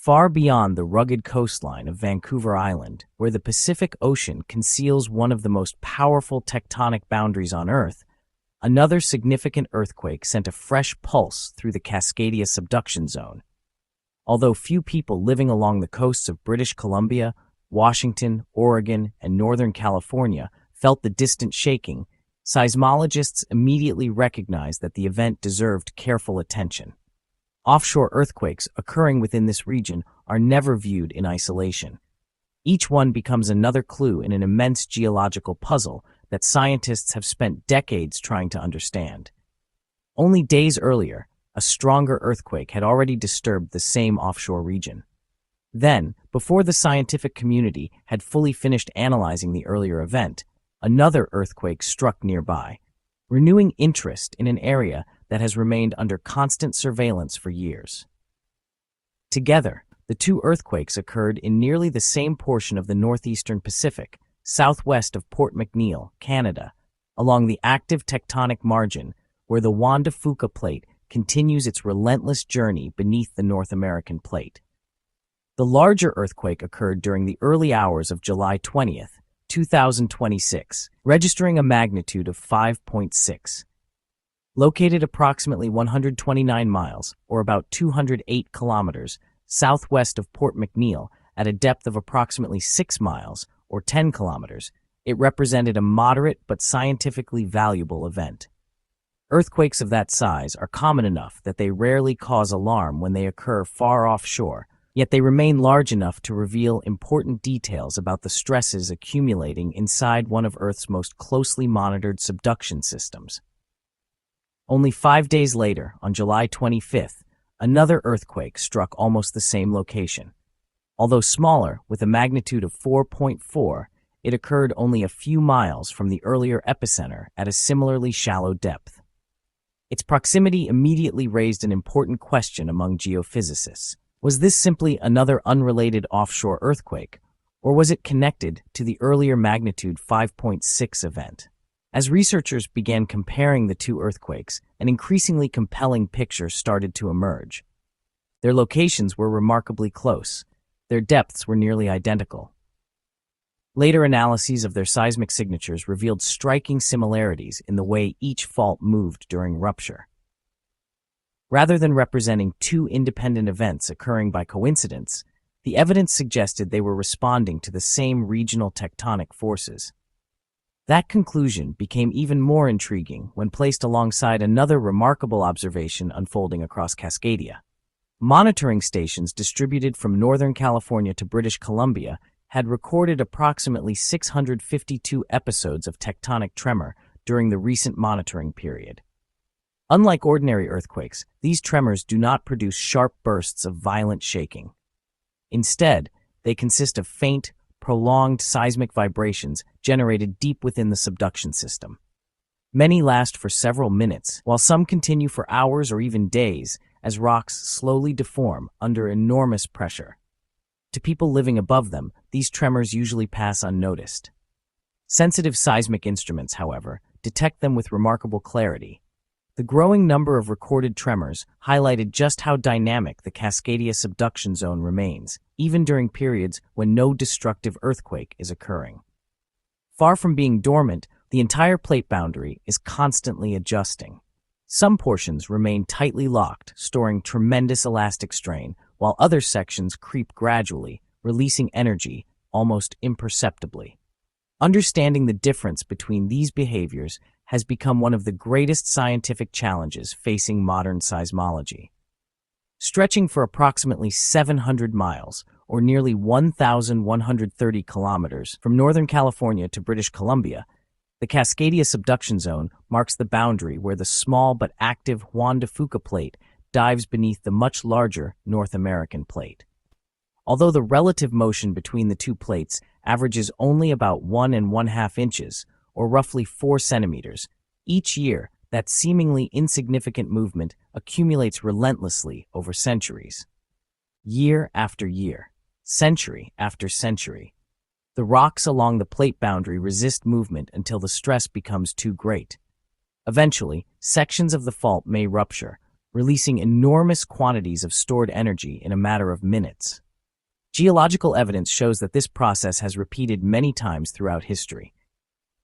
far beyond the rugged coastline of Vancouver Island, where the Pacific Ocean conceals one of the most powerful tectonic boundaries on Earth. Another significant earthquake sent a fresh pulse through the Cascadia Subduction Zone. Although few people living along the coasts of British Columbia, Washington, Oregon, and Northern California felt the distant shaking, seismologists immediately recognized that the event deserved careful attention. Offshore earthquakes occurring within this region are never viewed in isolation. Each one becomes another clue in an immense geological puzzle that scientists have spent decades trying to understand. Only days earlier, a stronger earthquake had already disturbed the same offshore region. Then, before the scientific community had fully finished analyzing the earlier event, another earthquake struck nearby, renewing interest in an area that has remained under constant surveillance for years. Together, the two earthquakes occurred in nearly the same portion of the northeastern Pacific, southwest of Port McNeill, Canada, along the active tectonic margin where the Juan de Fuca plate continues its relentless journey beneath the North American plate. The larger earthquake occurred during the early hours of July 20th, 2026, registering a magnitude of 5.6. Located approximately 129 miles, or about 208 kilometers, southwest of Port McNeill, at a depth of approximately 6 miles, or 10 kilometers, it represented a moderate but scientifically valuable event. Earthquakes of that size are common enough that they rarely cause alarm when they occur far offshore, yet they remain large enough to reveal important details about the stresses accumulating inside one of Earth's most closely monitored subduction systems. Only 5 days later, on July 25th, another earthquake struck almost the same location. Although smaller, with a magnitude of 4.4, it occurred only a few miles from the earlier epicenter at a similarly shallow depth. Its proximity immediately raised an important question among geophysicists. Was this simply another unrelated offshore earthquake, or was it connected to the earlier magnitude 5.6 event? As researchers began comparing the two earthquakes, an increasingly compelling picture started to emerge. Their locations were remarkably close. Their depths were nearly identical. Later analyses of their seismic signatures revealed striking similarities in the way each fault moved during rupture. Rather than representing two independent events occurring by coincidence, the evidence suggested they were responding to the same regional tectonic forces. That conclusion became even more intriguing when placed alongside another remarkable observation unfolding across Cascadia. Monitoring stations distributed from Northern California to British Columbia had recorded approximately 652 episodes of tectonic tremor during the recent monitoring period. Unlike ordinary earthquakes, these tremors do not produce sharp bursts of violent shaking. Instead, they consist of faint, prolonged seismic vibrations generated deep within the subduction system. Many last for several minutes, while some continue for hours or even days as rocks slowly deform under enormous pressure. To people living above them, these tremors usually pass unnoticed. Sensitive seismic instruments, however, detect them with remarkable clarity. The growing number of recorded tremors highlighted just how dynamic the Cascadia Subduction Zone remains, even during periods when no destructive earthquake is occurring. Far from being dormant, the entire plate boundary is constantly adjusting. Some portions remain tightly locked, storing tremendous elastic strain, while other sections creep gradually, releasing energy almost imperceptibly. Understanding the difference between these behaviors has become one of the greatest scientific challenges facing modern seismology. Stretching for approximately 700 miles, or nearly 1,130 kilometers, from Northern California to British Columbia, the Cascadia Subduction Zone marks the boundary where the small but active Juan de Fuca plate dives beneath the much larger North American plate. Although the relative motion between the two plates averages only about 1½ inches, or roughly 4 centimeters, each year that seemingly insignificant movement accumulates relentlessly over centuries. Year after year, century after century, the rocks along the plate boundary resist movement until the stress becomes too great. Eventually, sections of the fault may rupture, releasing enormous quantities of stored energy in a matter of minutes. Geological evidence shows that this process has repeated many times throughout history.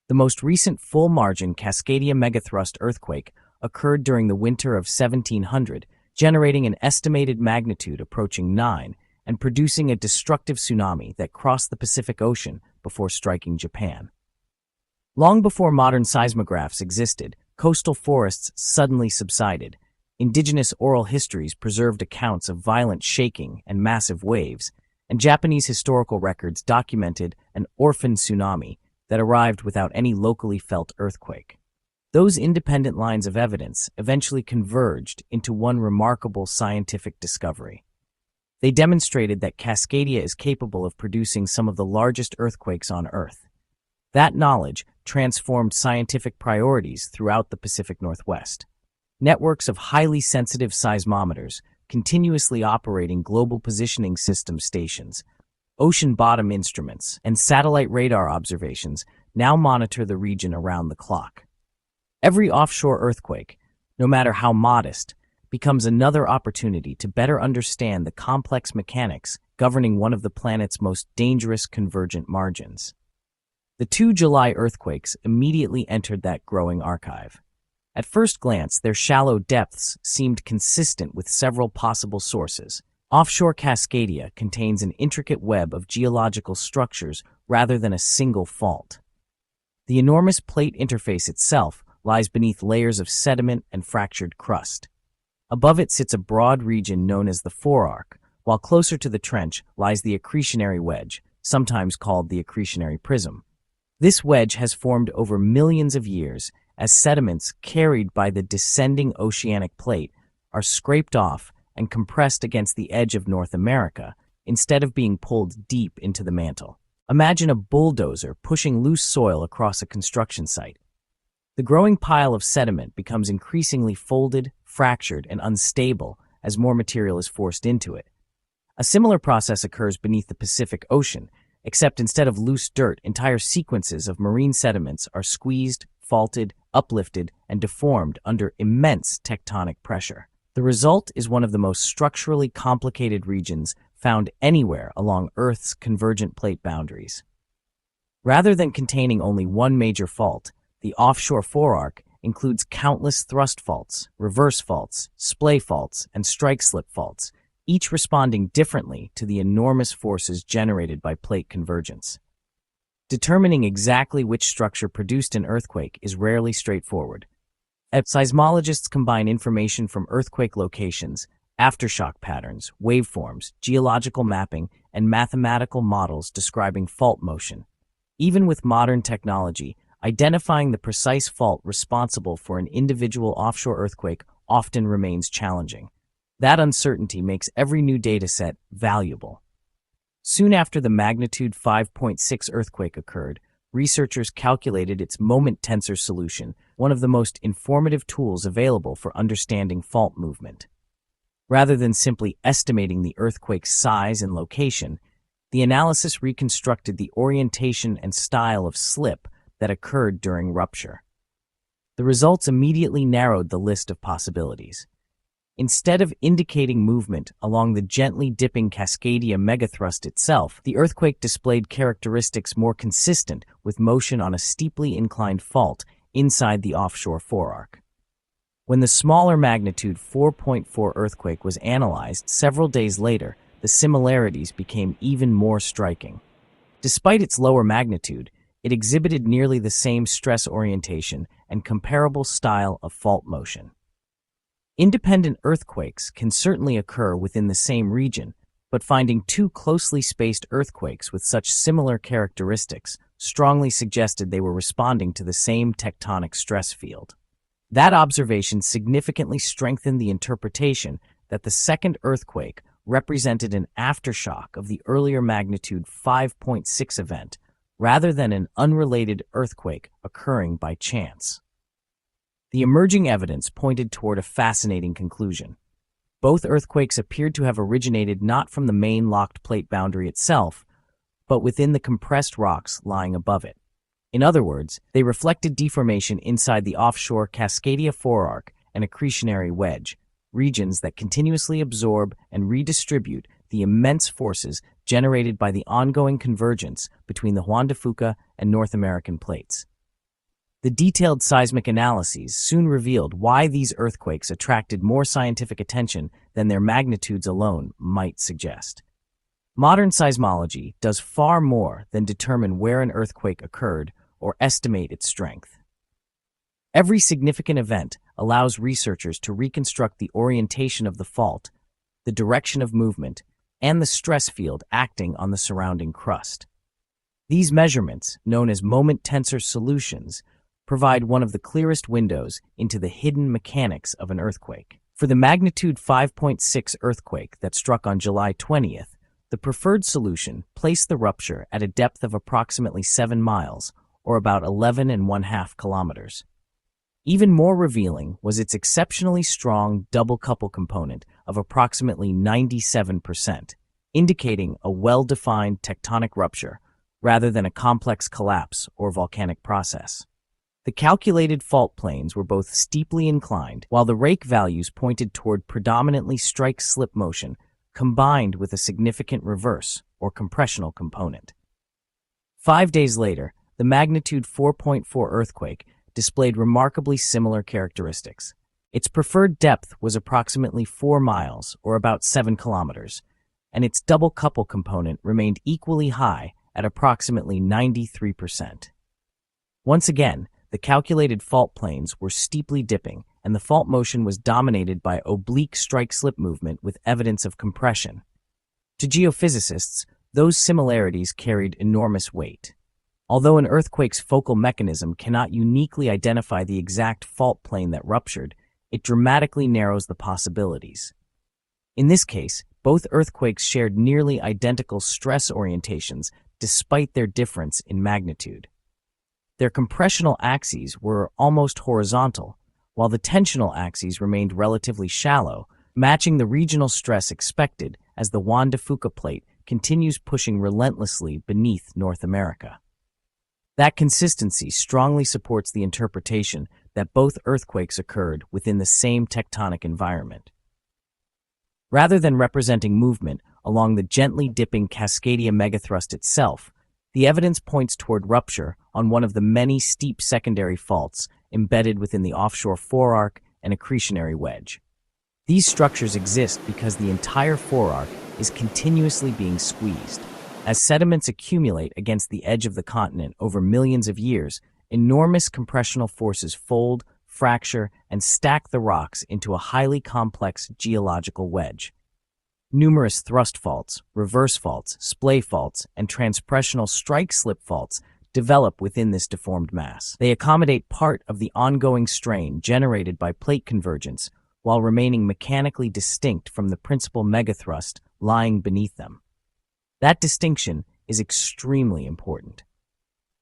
The most recent full-margin Cascadia megathrust earthquake occurred during the winter of 1700, generating an estimated magnitude approaching 9 and producing a destructive tsunami that crossed the Pacific Ocean before striking Japan. Long before modern seismographs existed, coastal forests suddenly subsided. Indigenous oral histories preserved accounts of violent shaking and massive waves, and Japanese historical records documented an orphan tsunami that arrived without any locally felt earthquake. Those independent lines of evidence eventually converged into one remarkable scientific discovery. They demonstrated that Cascadia is capable of producing some of the largest earthquakes on Earth. That knowledge transformed scientific priorities throughout the Pacific Northwest. Networks of highly sensitive seismometers, continuously operating global positioning system stations, ocean bottom instruments, and satellite radar observations now monitor the region around the clock. Every offshore earthquake, no matter how modest, becomes another opportunity to better understand the complex mechanics governing one of the planet's most dangerous convergent margins. The 2 July earthquakes immediately entered that growing archive. At first glance, their shallow depths seemed consistent with several possible sources. Offshore Cascadia contains an intricate web of geological structures rather than a single fault. The enormous plate interface itself lies beneath layers of sediment and fractured crust. Above it sits a broad region known as the forearc, while closer to the trench lies the accretionary wedge, sometimes called the accretionary prism. This wedge has formed over millions of years as sediments carried by the descending oceanic plate are scraped off and compressed against the edge of North America instead of being pulled deep into the mantle. Imagine a bulldozer pushing loose soil across a construction site. The growing pile of sediment becomes increasingly folded, fractured, and unstable as more material is forced into it. A similar process occurs beneath the Pacific Ocean, except instead of loose dirt, entire sequences of marine sediments are squeezed, faulted, uplifted, and deformed under immense tectonic pressure. The result is one of the most structurally complicated regions found anywhere along Earth's convergent plate boundaries. Rather than containing only one major fault, the offshore forearc includes countless thrust faults, reverse faults, splay faults, and strike-slip faults, each responding differently to the enormous forces generated by plate convergence. Determining exactly which structure produced an earthquake is rarely straightforward. Seismologists combine information from earthquake locations, aftershock patterns, waveforms, geological mapping, and mathematical models describing fault motion. Even with modern technology, identifying the precise fault responsible for an individual offshore earthquake often remains challenging. That uncertainty makes every new dataset valuable. Soon after the magnitude 5.6 earthquake occurred, researchers calculated its moment tensor solution, one of the most informative tools available for understanding fault movement. Rather than simply estimating the earthquake's size and location, the analysis reconstructed the orientation and style of slip that occurred during rupture. The results immediately narrowed the list of possibilities. Instead of indicating movement along the gently dipping Cascadia megathrust itself, the earthquake displayed characteristics more consistent with motion on a steeply inclined fault inside the offshore forearc. When the smaller magnitude 4.4 earthquake was analyzed several days later, the similarities became even more striking. Despite its lower magnitude, it exhibited nearly the same stress orientation and comparable style of fault motion. Independent earthquakes can certainly occur within the same region, but finding two closely spaced earthquakes with such similar characteristics strongly suggested they were responding to the same tectonic stress field. That observation significantly strengthened the interpretation that the second earthquake represented an aftershock of the earlier magnitude 5.6 event, rather than an unrelated earthquake occurring by chance. The emerging evidence pointed toward a fascinating conclusion. Both earthquakes appeared to have originated not from the main locked plate boundary itself, but within the compressed rocks lying above it. In other words, they reflected deformation inside the offshore Cascadia forearc and accretionary wedge, regions that continuously absorb and redistribute the immense forces generated by the ongoing convergence between the Juan de Fuca and North American plates. The detailed seismic analyses soon revealed why these earthquakes attracted more scientific attention than their magnitudes alone might suggest. Modern seismology does far more than determine where an earthquake occurred or estimate its strength. Every significant event allows researchers to reconstruct the orientation of the fault, the direction of movement, and the stress field acting on the surrounding crust. These measurements, known as moment tensor solutions, provide one of the clearest windows into the hidden mechanics of an earthquake. For the magnitude 5.6 earthquake that struck on July 20th, the preferred solution placed the rupture at a depth of approximately 7 miles, or about 11.5 kilometers. Even more revealing was its exceptionally strong double couple component of approximately 97%, indicating a well-defined tectonic rupture rather than a complex collapse or volcanic process. The calculated fault planes were both steeply inclined, while the rake values pointed toward predominantly strike-slip motion combined with a significant reverse or compressional component. 5 days later, the magnitude 4.4 earthquake displayed remarkably similar characteristics. Its preferred depth was approximately 4 miles, or about 7 kilometers, and its double couple component remained equally high at approximately 93%. Once again, the calculated fault planes were steeply dipping, and the fault motion was dominated by oblique strike-slip movement with evidence of compression. To geophysicists, those similarities carried enormous weight. Although an earthquake's focal mechanism cannot uniquely identify the exact fault plane that ruptured, it dramatically narrows the possibilities. In this case, both earthquakes shared nearly identical stress orientations despite their difference in magnitude. Their compressional axes were almost horizontal, while the tensional axes remained relatively shallow, matching the regional stress expected as the Juan de Fuca plate continues pushing relentlessly beneath North America. That consistency strongly supports the interpretation that both earthquakes occurred within the same tectonic environment. Rather than representing movement along the gently dipping Cascadia megathrust itself, the evidence points toward rupture on one of the many steep secondary faults embedded within the offshore forearc and accretionary wedge. These structures exist because the entire forearc is continuously being squeezed. As sediments accumulate against the edge of the continent over millions of years, enormous compressional forces fold, fracture, and stack the rocks into a highly complex geological wedge. Numerous thrust faults, reverse faults, splay faults, and transpressional strike-slip faults develop within this deformed mass. They accommodate part of the ongoing strain generated by plate convergence while remaining mechanically distinct from the principal megathrust lying beneath them. That distinction is extremely important.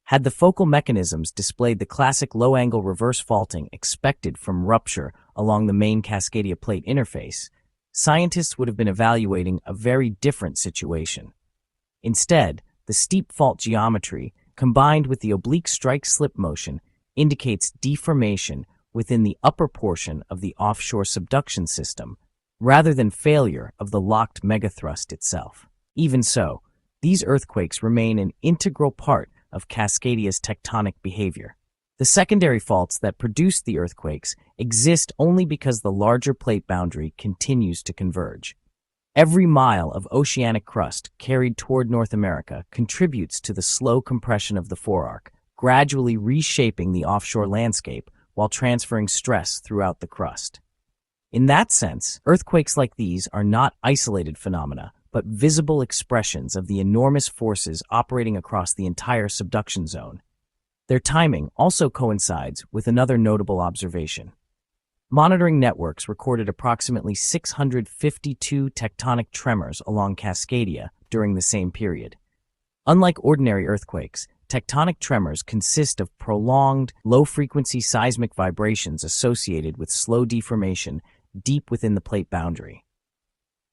Had the focal mechanisms displayed the classic low-angle reverse faulting expected from rupture along the main Cascadia plate interface, scientists would have been evaluating a very different situation. Instead, the steep fault geometry, combined with the oblique strike-slip motion, indicates deformation within the upper portion of the offshore subduction system, rather than failure of the locked megathrust itself. Even so, these earthquakes remain an integral part of Cascadia's tectonic behavior. The secondary faults that produce the earthquakes exist only because the larger plate boundary continues to converge. Every mile of oceanic crust carried toward North America contributes to the slow compression of the forearc, gradually reshaping the offshore landscape while transferring stress throughout the crust. In that sense, earthquakes like these are not isolated phenomena, but visible expressions of the enormous forces operating across the entire subduction zone. Their timing also coincides with another notable observation. Monitoring networks recorded approximately 652 tectonic tremors along Cascadia during the same period. Unlike ordinary earthquakes, tectonic tremors consist of prolonged, low-frequency seismic vibrations associated with slow deformation deep within the plate boundary.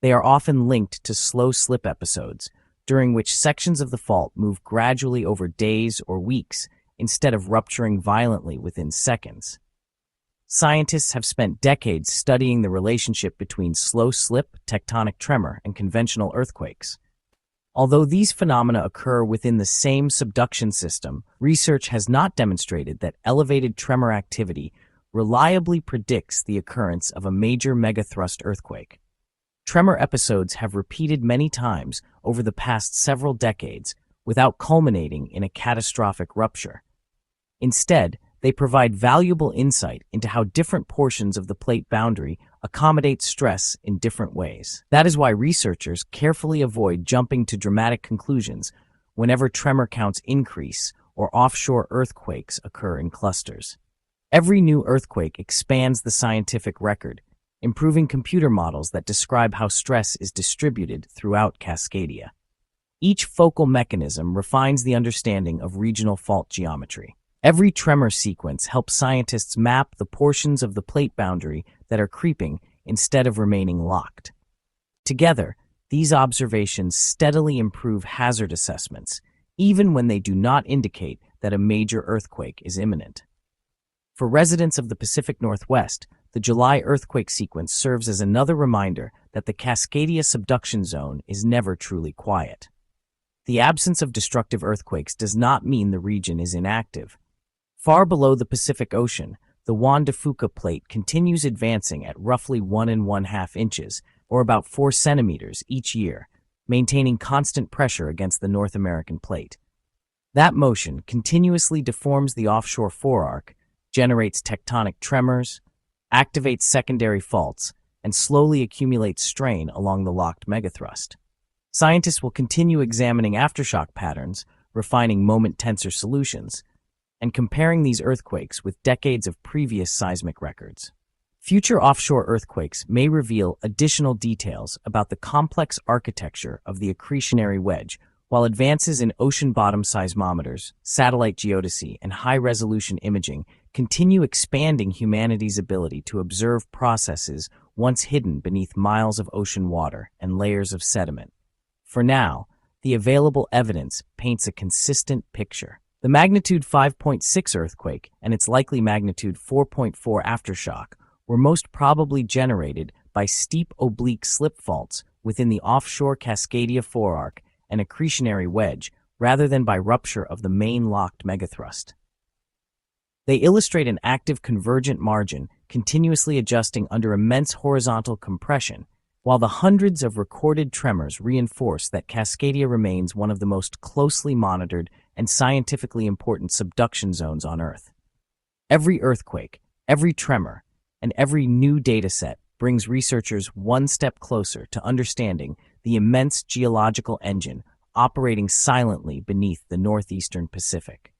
They are often linked to slow slip episodes, during which sections of the fault move gradually over days or weeks instead of rupturing violently within seconds. Scientists have spent decades studying the relationship between slow slip, tectonic tremor, and conventional earthquakes. Although these phenomena occur within the same subduction system, research has not demonstrated that elevated tremor activity reliably predicts the occurrence of a major megathrust earthquake. Tremor episodes have repeated many times over the past several decades without culminating in a catastrophic rupture. Instead, they provide valuable insight into how different portions of the plate boundary accommodate stress in different ways. That is why researchers carefully avoid jumping to dramatic conclusions whenever tremor counts increase or offshore earthquakes occur in clusters. Every new earthquake expands the scientific record, improving computer models that describe how stress is distributed throughout Cascadia. Each focal mechanism refines the understanding of regional fault geometry. Every tremor sequence helps scientists map the portions of the plate boundary that are creeping instead of remaining locked. Together, these observations steadily improve hazard assessments, even when they do not indicate that a major earthquake is imminent. For residents of the Pacific Northwest, the July earthquake sequence serves as another reminder that the Cascadia Subduction Zone is never truly quiet. The absence of destructive earthquakes does not mean the region is inactive. Far below the Pacific Ocean, the Juan de Fuca plate continues advancing at roughly 1½ inches, or about 4 centimeters, each year, maintaining constant pressure against the North American plate. That motion continuously deforms the offshore forearc, generates tectonic tremors, activates secondary faults, and slowly accumulates strain along the locked megathrust. Scientists will continue examining aftershock patterns, refining moment tensor solutions, and comparing these earthquakes with decades of previous seismic records. Future offshore earthquakes may reveal additional details about the complex architecture of the accretionary wedge, while advances in ocean-bottom seismometers, satellite geodesy, and high-resolution imaging continue expanding humanity's ability to observe processes once hidden beneath miles of ocean water and layers of sediment. For now, the available evidence paints a consistent picture. The magnitude 5.6 earthquake and its likely magnitude 4.4 aftershock were most probably generated by steep oblique slip faults within the offshore Cascadia forearc and accretionary wedge rather than by rupture of the main locked megathrust. They illustrate an active convergent margin continuously adjusting under immense horizontal compression, while the hundreds of recorded tremors reinforce that Cascadia remains one of the most closely monitored and scientifically important subduction zones on Earth. Every earthquake, every tremor, and every new dataset brings researchers one step closer to understanding the immense geological engine operating silently beneath the northeastern Pacific.